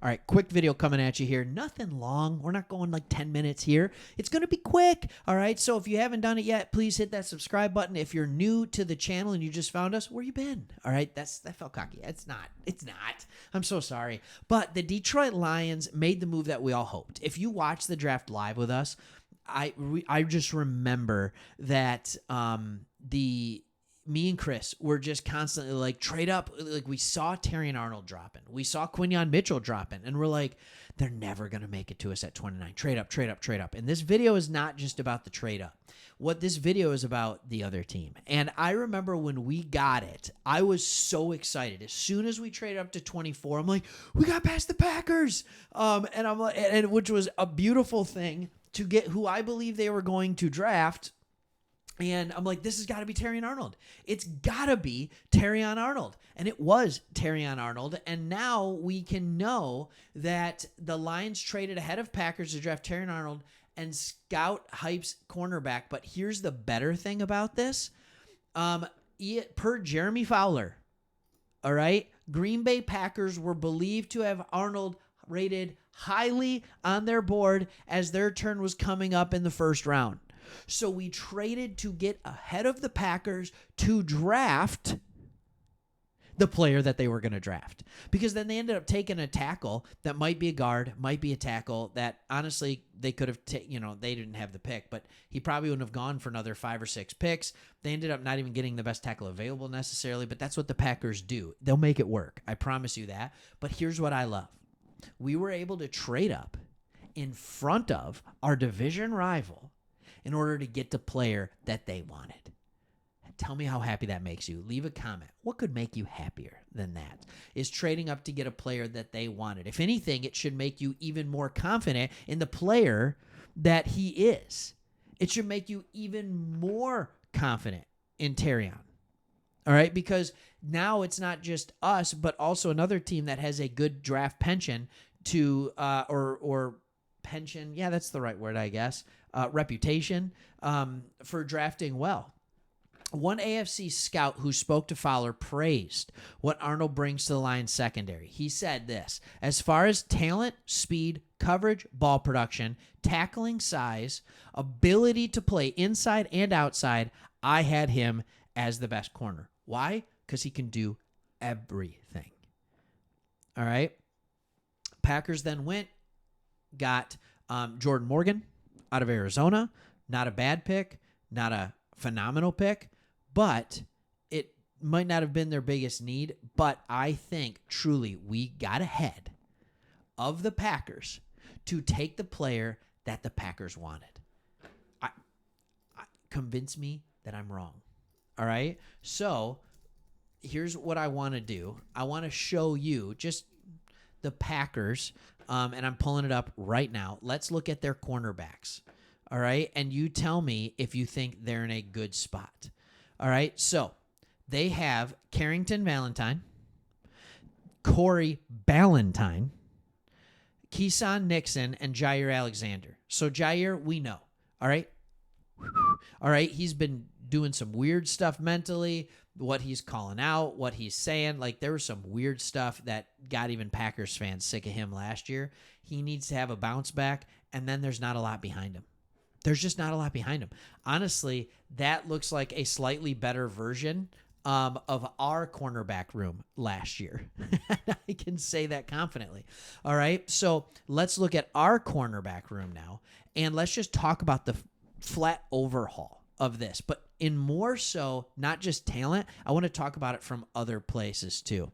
All right, quick video coming at you here. Nothing long. We're not going like 10 minutes here. It's going to be quick. All right, so if you haven't done it yet, please hit that subscribe button. If you're new to the channel and you just found us, where you been? All right, that felt cocky. It's not. I'm so sorry. But the Detroit Lions made the move that we all hoped. If you watch the draft live with us, I just remember that me and Chris were just constantly like, trade up. Like, we saw Terrion Arnold dropping. We saw Quinyon Mitchell dropping. And we're like, they're never going to make it to us at 29. Trade up, trade up, trade up. And this video is not just about the trade up. What this video is about, the other team. And I remember when we got it, I was so excited. As soon as we traded up to 24, I'm like, we got past the Packers. And I'm like, and which was a beautiful thing to get who I believe they were going to draft. And I'm like, this has got to be Terrion Arnold. It's got to be Terrion Arnold. And it was Terrion Arnold. And now we can know that the Lions traded ahead of Packers to draft Terrion Arnold and scout Hype's cornerback. But here's the better thing about this. Per Jeremy Fowler, all right, Green Bay Packers were believed to have Arnold rated highly on their board as their turn was coming up in the first round. So we traded to get ahead of the Packers to draft the player that they were going to draft. Because then they ended up taking a tackle that might be a guard, might be a tackle that honestly they could have, they didn't have the pick, but he probably wouldn't have gone for another 5 or 6 picks. They ended up not even getting the best tackle available necessarily, but that's what the Packers do. They'll make it work. I promise you that. But here's what I love. We were able to trade up in front of our division rival in order to get the player that they wanted. Tell me how happy that makes you. Leave a comment. What could make you happier than that? Is trading up to get a player that they wanted. If anything, it should make you even more confident in the player that he is. It should make you even more confident in Terrion. All right? Because now it's not just us, but also another team that has a good draft pension to, or pension. Yeah, that's the right word, I guess. Reputation for drafting well. One AFC scout who spoke to Fowler praised what Arnold brings to the Lions secondary. He said this: as far as talent, speed, coverage, ball production, tackling size, ability to play inside and outside, I had him as the best corner. Why? Because he can do everything. All right. Packers then got Jordan Morgan out of Arizona. Not a bad pick, not a phenomenal pick, but it might not have been their biggest need. But I think truly we got ahead of the Packers to take the player that the Packers wanted. Convince me that I'm wrong. All right? So here's what I want to do. I want to show you just the Packers, and I'm pulling it up right now. Let's look at their cornerbacks. All right? And you tell me if you think they're in a good spot. All right? So they have Carrington Valentine, Corey Ballantyne, Keeson Nixon, and Jair Alexander. So Jair, we know. All right? All right? He's been doing some weird stuff mentally, what he's calling out, what he's saying. Like, there was some weird stuff that got even Packers fans sick of him last year. He needs to have a bounce back, and then there's not a lot behind him. There's just not a lot behind him. Honestly, that looks like a slightly better version of our cornerback room last year. I can say that confidently. All right, so let's look at our cornerback room now, and let's just talk about the flat overhaul of this. But in more so, not just talent, I want to talk about it from other places too.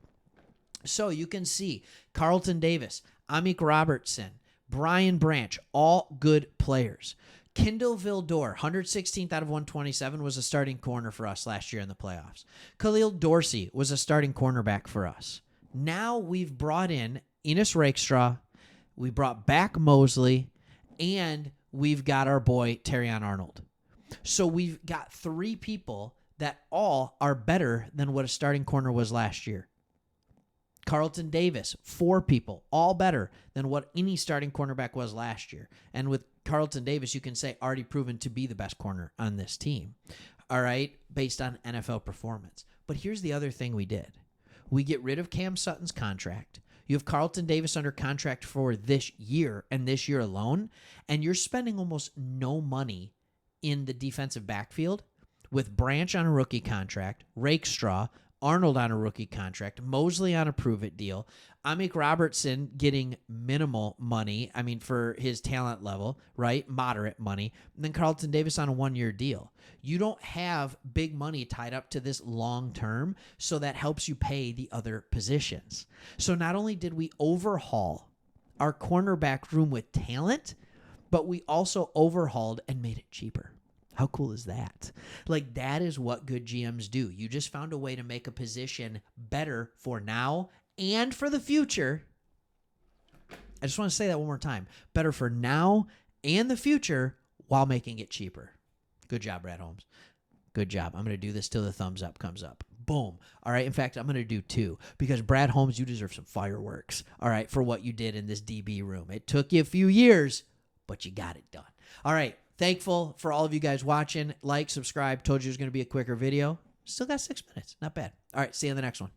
So you can see Carlton Davis, Amik Robertson, Brian Branch, all good players. Kendall Vildor, 116th out of 127, was a starting corner for us last year in the playoffs. Khalil Dorsey was a starting cornerback for us. Now we've brought in Enos Rakestraw, we brought back Mosley, and we've got our boy Terrion Arnold. So we've got 3 people that all are better than what a starting corner was last year. Carlton Davis, 4 people, all better than what any starting cornerback was last year. And with Carlton Davis, you can say already proven to be the best corner on this team, all right, based on NFL performance. But here's the other thing we did. We get rid of Cam Sutton's contract. You have Carlton Davis under contract for this year and this year alone, and you're spending almost no money in the defensive backfield with Branch on a rookie contract, Rakestraw, Arnold on a rookie contract, Mosley on a prove-it deal, Amik Robertson getting minimal money, for his talent level, right? Moderate money. And then Carlton Davis on a one-year deal. You don't have big money tied up to this long term, so that helps you pay the other positions. So not only did we overhaul our cornerback room with talent, but we also overhauled and made it cheaper. How cool is that? Like, that is what good GMs do. You just found a way to make a position better for now and for the future. I just want to say that one more time. Better for now and the future while making it cheaper. Good job, Brad Holmes. Good job. I'm going to do this till the thumbs up comes up. Boom. All right. In fact, I'm going to do 2 because Brad Holmes, you deserve some fireworks. All right. For what you did in this DB room. It took you a few years, but you got it done. All right. Thankful for all of you guys watching. Like, subscribe. Told you it was going to be a quicker video. Still got 6 minutes. Not bad. All right. See you in the next one.